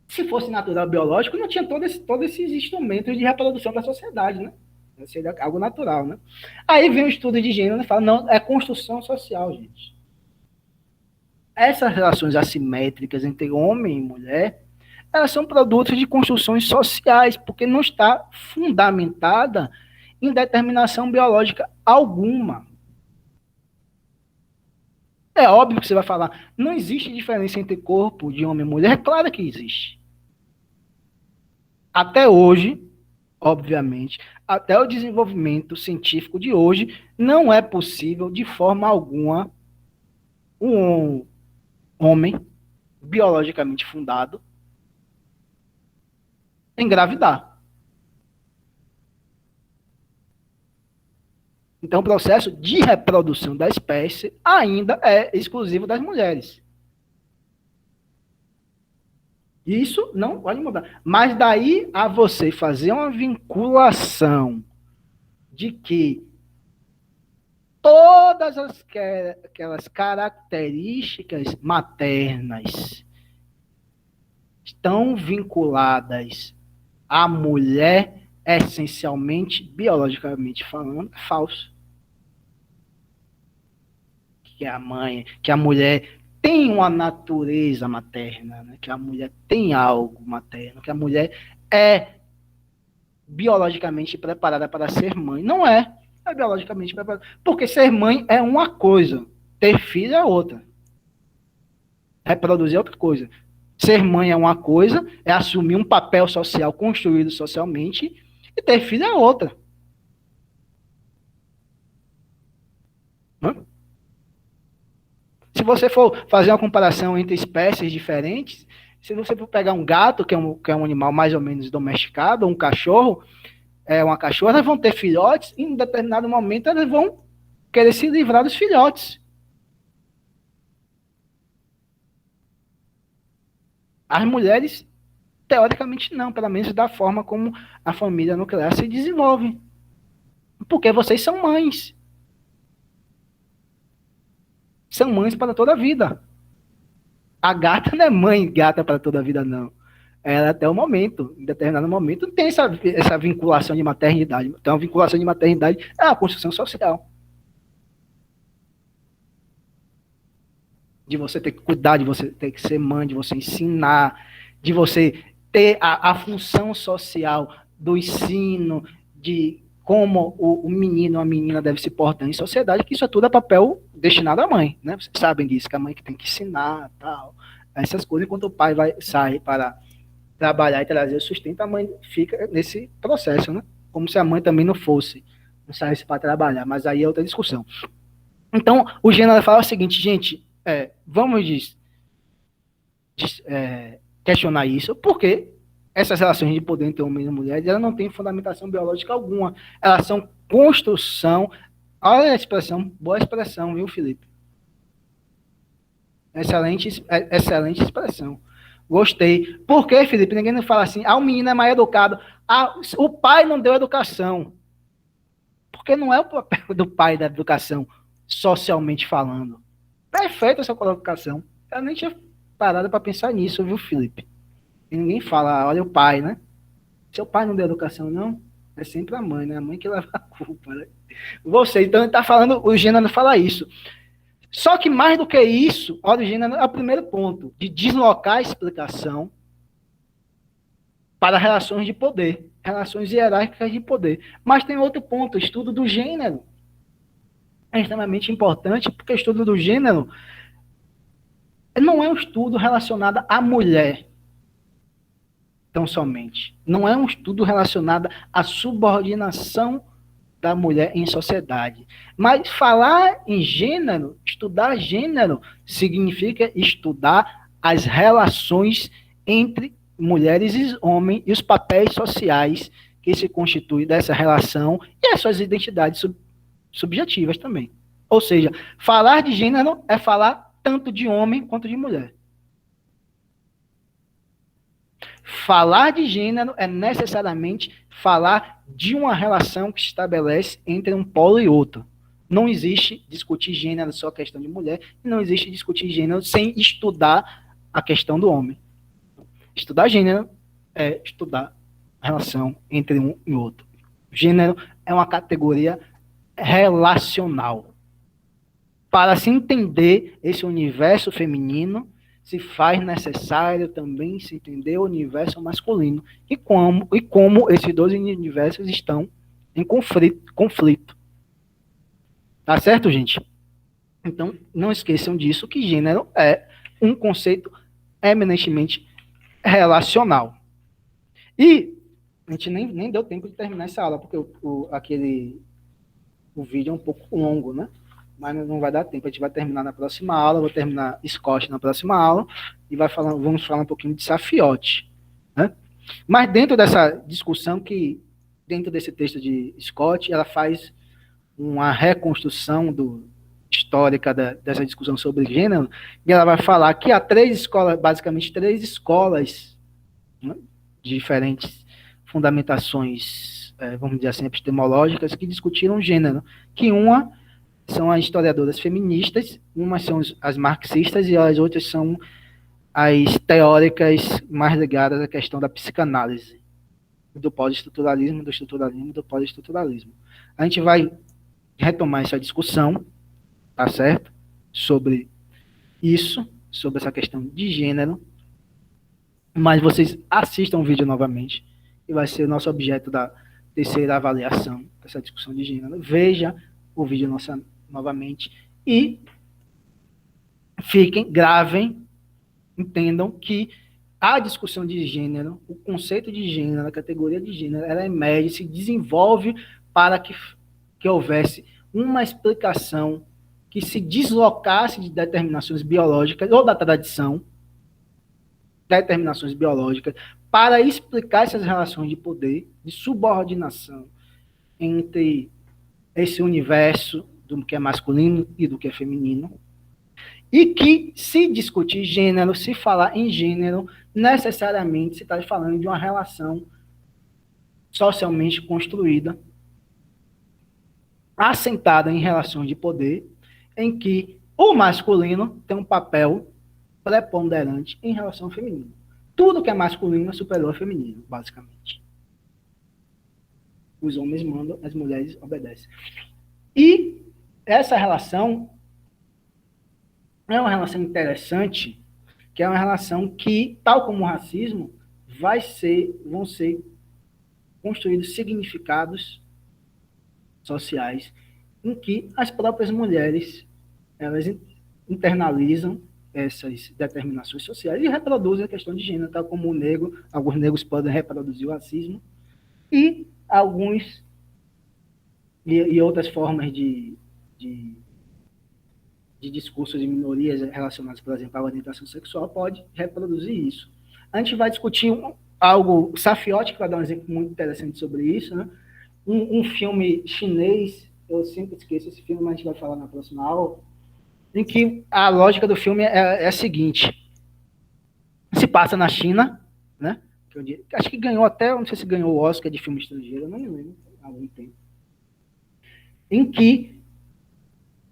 se fosse natural biológico, não tinha todos esses instrumentos de reprodução da sociedade, né? Seria algo natural, né? Aí vem o estudo de gênero e fala, não, é construção social, gente. Essas relações assimétricas entre homem e mulher, elas são produtos de construções sociais, porque não está fundamentada em determinação biológica alguma. É óbvio que você vai falar, não existe diferença entre corpo de homem e mulher? É claro que existe. Até hoje, obviamente, até o desenvolvimento científico de hoje, não é possível, de forma alguma, um homem biologicamente fundado engravidar. Então, o processo de reprodução da espécie ainda é exclusivo das mulheres. Isso não pode mudar. Mas daí a você fazer uma vinculação de que todas aquelas características maternas estão vinculadas à mulher, essencialmente, biologicamente falando, é falso. Que a mulher tem uma natureza materna, né? Que a mulher tem algo materno, que a mulher é biologicamente preparada para ser mãe. Não é biologicamente preparada. Porque ser mãe é uma coisa, ter filho é outra. Reproduzir é outra coisa. Ser mãe é uma coisa, é assumir um papel social construído socialmente, e ter filho é outra. Se você for fazer uma comparação entre espécies diferentes, se você for pegar um gato, que é um animal mais ou menos domesticado, ou um cachorro, uma cachorra, elas vão ter filhotes, e em determinado momento elas vão querer se livrar dos filhotes. As mulheres, teoricamente, não, pelo menos da forma como a família nuclear se desenvolve. Porque vocês são mães. São mães para toda a vida. A gata não é mãe gata para toda a vida, não. Ela até o momento, em determinado momento, tem essa vinculação de maternidade. Então, a vinculação de maternidade é uma construção social. De você ter que cuidar, de você ter que ser mãe, de você ensinar, de você ter a função social do ensino, de como o menino ou a menina deve se portar em sociedade, que isso é tudo papel destinado à mãe, né? Vocês sabem disso, que a mãe que tem que ensinar, tal, essas coisas, enquanto o pai sai para trabalhar e trazer o sustento, a mãe fica nesse processo, né? Como se a mãe também não saísse para trabalhar, mas aí é outra discussão. Então, o Gênero fala o seguinte, gente, vamos questionar isso, porque essas relações de poder entre homens e mulheres, elas não têm fundamentação biológica alguma. Elas são construção. Olha a expressão, boa expressão, viu, Felipe? Excelente expressão. Gostei. Por que, Felipe? Ninguém não fala assim, o menino é mais educado. O pai não deu educação. Porque não é o papel do pai da educação, socialmente falando. Perfeita essa colocação. Eu nem tinha parado para pensar nisso, viu, Felipe? E ninguém fala, olha o pai, né? Seu pai não deu educação, não? É sempre a mãe, né? A mãe que leva a culpa, né? Você, então, ele está falando, o Gênero fala isso. Só que mais do que isso, olha, o Gênero é o primeiro ponto, de deslocar a explicação para relações de poder, relações hierárquicas de poder. Mas tem outro ponto, o estudo do gênero. É extremamente importante, porque o estudo do gênero não é um estudo relacionado à mulher, tão somente. Não é um estudo relacionado à subordinação da mulher em sociedade. Mas falar em gênero, estudar gênero, significa estudar as relações entre mulheres e homens e os papéis sociais que se constituem dessa relação e as suas identidades subjetivas também. Ou seja, falar de gênero é falar tanto de homem quanto de mulher. Falar de gênero é necessariamente falar de uma relação que se estabelece entre um polo e outro. Não existe discutir gênero só a questão de mulher, e não existe discutir gênero sem estudar a questão do homem. Estudar gênero é estudar a relação entre um e outro. Gênero é uma categoria relacional. Para se entender esse universo feminino, se faz necessário também se entender o universo masculino e como esses dois universos estão em conflito. Tá certo, gente? Então, não esqueçam disso, que gênero é um conceito eminentemente relacional. E a gente nem deu tempo de terminar essa aula, porque o vídeo é um pouco longo, né? Mas não vai dar tempo. A gente vai terminar na próxima aula, vou terminar Scott na próxima aula, e vamos falar um pouquinho de Safiotti, né? Mas dentro dessa discussão, dentro desse texto de Scott, ela faz uma reconstrução histórica dessa discussão sobre gênero, e ela vai falar que há basicamente três escolas, né, de diferentes fundamentações, vamos dizer assim, epistemológicas, que discutiram gênero, que uma são as historiadoras feministas, umas são as marxistas e as outras são as teóricas mais ligadas à questão da psicanálise, do pós-estruturalismo, do estruturalismo e do pós-estruturalismo. A gente vai retomar essa discussão, tá certo? Sobre isso, sobre essa questão de gênero, mas vocês assistam o vídeo novamente, e vai ser o nosso objeto da terceira avaliação dessa discussão de gênero. Veja o vídeo novamente e gravem, entendam que a discussão de gênero, o conceito de gênero, a categoria de gênero, ela emerge, se desenvolve para que houvesse uma explicação que se deslocasse de determinações biológicas ou da tradição, determinações biológicas, para explicar essas relações de poder, de subordinação entre esse universo do que é masculino e do que é feminino, e que, se discutir gênero, se falar em gênero, necessariamente se está falando de uma relação socialmente construída, assentada em relações de poder, em que o masculino tem um papel preponderante em relação ao feminino. Tudo que é masculino é superior ao feminino, basicamente. Os homens mandam, as mulheres obedecem. E essa relação é uma relação interessante, que é uma relação que, tal como o racismo, vão ser construídos significados sociais em que as próprias mulheres elas internalizam essas determinações sociais e reproduzem a questão de gênero, tal como o negro, alguns negros podem reproduzir o racismo, e alguns e outras formas de discursos de minorias relacionados, por exemplo, à orientação sexual, pode reproduzir isso. A gente vai discutir algo, Safiotti, que vai dar um exemplo muito interessante sobre isso, né? Um filme chinês, eu sempre esqueço esse filme, mas a gente vai falar na próxima aula, em que a lógica do filme é a seguinte: se passa na China, né? Acho que ganhou até, não sei se ganhou o Oscar de filme estrangeiro, eu não me lembro, há algum tempo, em que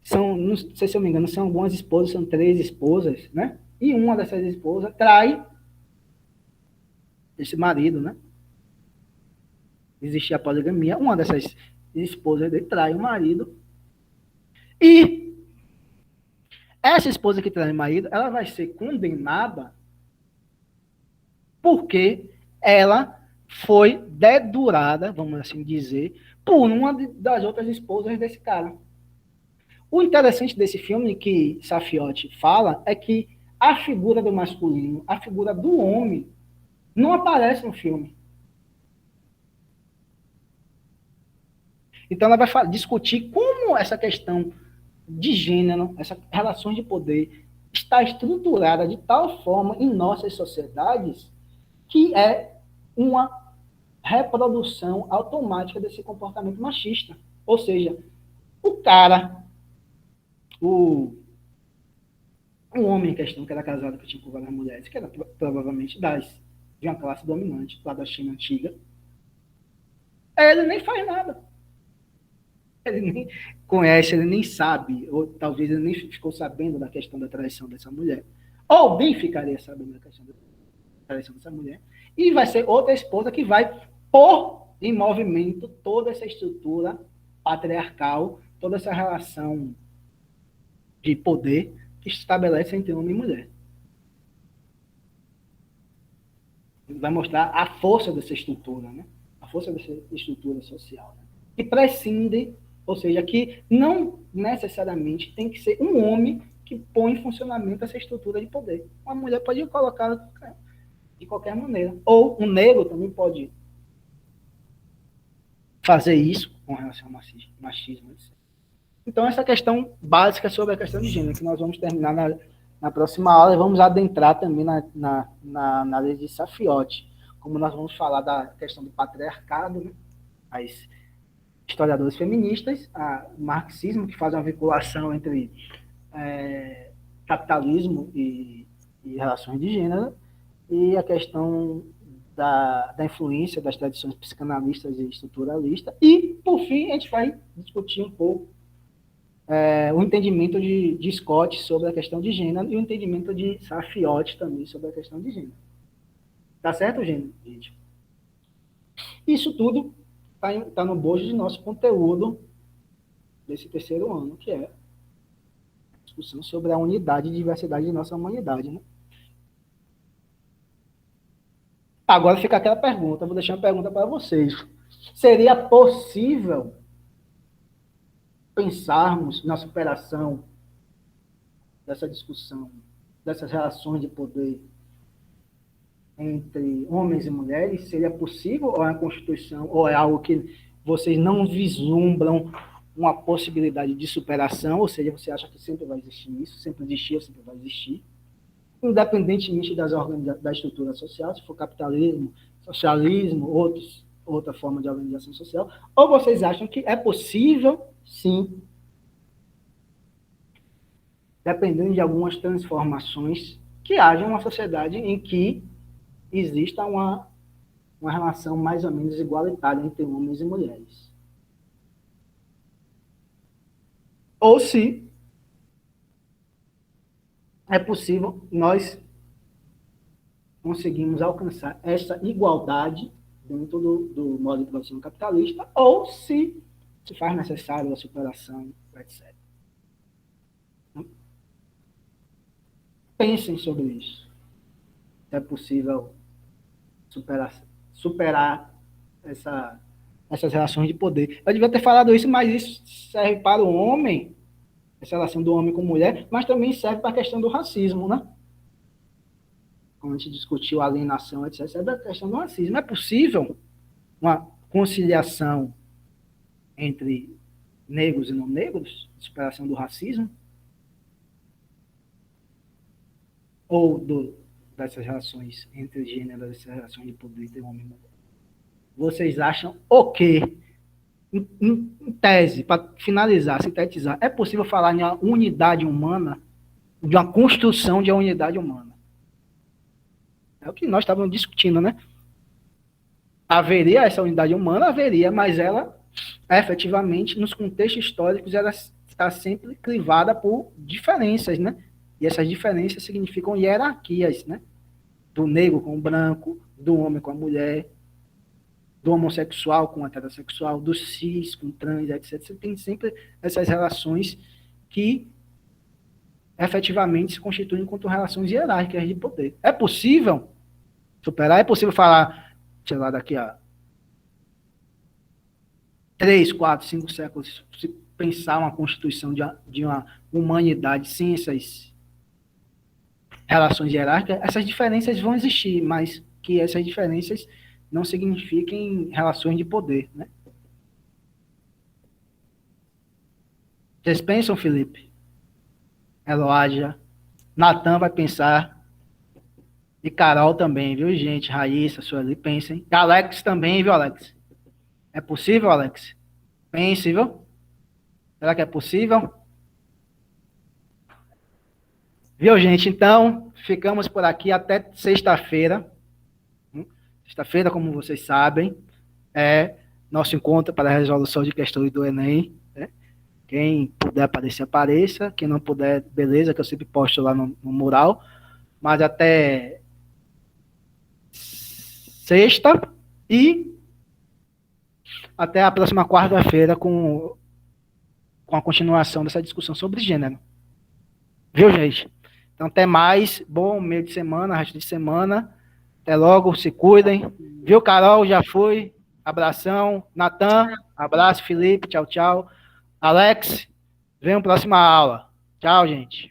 são, não sei se eu me engano, são algumas esposas, são 3 esposas, né? E uma dessas esposas trai esse marido, né? Existe a poligamia, uma dessas esposas dele trai o marido, e essa esposa que trai o marido, ela vai ser condenada porque ela foi dedurada, vamos assim dizer, por uma das outras esposas desse cara. O interessante desse filme que Safiotti fala é que a figura do masculino, a figura do homem, não aparece no filme. Então ela vai discutir como essa questão de gênero, essas relações de poder, está estruturada de tal forma em nossas sociedades que é uma reprodução automática desse comportamento machista. Ou seja, o cara, o homem em questão, que era casado com várias mulheres, que era provavelmente de uma classe dominante, lá da China antiga, ele nem faz nada. Ele nem conhece, ele nem sabe, ou talvez ele nem ficou sabendo da questão da traição dessa mulher. Ou bem ficaria sabendo da questão da traição dessa mulher. E vai ser outra esposa que vai pôr em movimento toda essa estrutura patriarcal, toda essa relação de poder que se estabelece entre homem e mulher. Vai mostrar a força dessa estrutura, né? A força dessa estrutura social, né? Que prescinde, ou seja, que não necessariamente tem que ser um homem que põe em funcionamento essa estrutura de poder. Uma mulher pode colocar de qualquer maneira. Ou um negro também pode fazer isso com relação ao machismo. Etc. Então, essa questão básica sobre a questão de gênero, que nós vamos terminar na próxima aula, e vamos adentrar também na análise de Safiotti, como nós vamos falar da questão do patriarcado, né? As historiadoras feministas, o marxismo, que faz uma vinculação entre capitalismo e relações de gênero, e a questão da influência das tradições psicanalistas e estruturalistas. E, por fim, a gente vai discutir um pouco o entendimento de Scott sobre a questão de gênero e o entendimento de Safiotti também sobre a questão de gênero. Tá certo, gente? Isso tudo está no bojo de nosso conteúdo desse terceiro ano, que é a discussão sobre a unidade e diversidade de nossa humanidade, né? Agora fica aquela pergunta, vou deixar uma pergunta para vocês. Seria possível pensarmos na superação dessa discussão, dessas relações de poder entre homens e mulheres? Seria possível, ou é a Constituição, ou é algo que vocês não vislumbram uma possibilidade de superação, ou seja, você acha que sempre vai existir isso, sempre existiu, sempre vai existir, independentemente da estrutura social, se for capitalismo, socialismo, outra forma de organização social, ou vocês acham que é possível, sim, dependendo de algumas transformações, que haja uma sociedade em que exista uma relação mais ou menos igualitária entre homens e mulheres. Ou se é possível nós conseguimos alcançar essa igualdade dentro do modo de produção capitalista, ou se faz necessário a superação, etc. Pensem sobre isso. É possível superar essas relações de poder. Eu devia ter falado isso, mas isso serve para o homem, essa relação do homem com mulher, mas também serve para a questão do racismo, né? Quando a gente discutiu a alienação, etc., serve a questão do racismo. É possível uma conciliação entre negros e não negros, superação do racismo? Ou dessas relações entre gêneros, dessas relações de poder entre homem e mulher? Vocês acham o quê? Em tese, para finalizar, sintetizar, é possível falar em uma unidade humana, de uma construção de uma unidade humana? É o que nós estávamos discutindo, né? Haveria essa unidade humana? Haveria, mas ela, efetivamente, nos contextos históricos, ela está sempre clivada por diferenças, né? E essas diferenças significam hierarquias, né? Do negro com o branco, do homem com a mulher, do homossexual com o heterossexual, do cis com o trans, etc. Você tem sempre essas relações que efetivamente se constituem enquanto relações hierárquicas de poder. É possível superar? É possível falar, sei lá, daqui a 3, 4, 5 séculos, se pensar uma constituição de uma humanidade sem essas relações hierárquicas? Essas diferenças vão existir, mas que essas diferenças não signifiquem relações de poder, né? Vocês pensam, Felipe? Eloádia, Natan vai pensar, e Carol também, viu, gente? Raíssa, Sueli, pensem. E Alex também, viu, Alex? É possível, Alex? Pense, viu? Será que é possível? Viu, gente? Então, ficamos por aqui até sexta-feira. Sexta-feira, como vocês sabem, é nosso encontro para a resolução de questões do Enem. Né? Quem puder aparecer, apareça. Quem não puder, beleza, que eu sempre posto lá no mural. Mas até sexta e até a próxima quarta-feira com a continuação dessa discussão sobre gênero. Viu, gente? Então, até mais. Bom meio de semana, resto de semana. Até logo, se cuidem. Viu, Carol? Já foi. Abração. Natan, abraço. Felipe, tchau, tchau. Alex, venham próxima aula. Tchau, gente.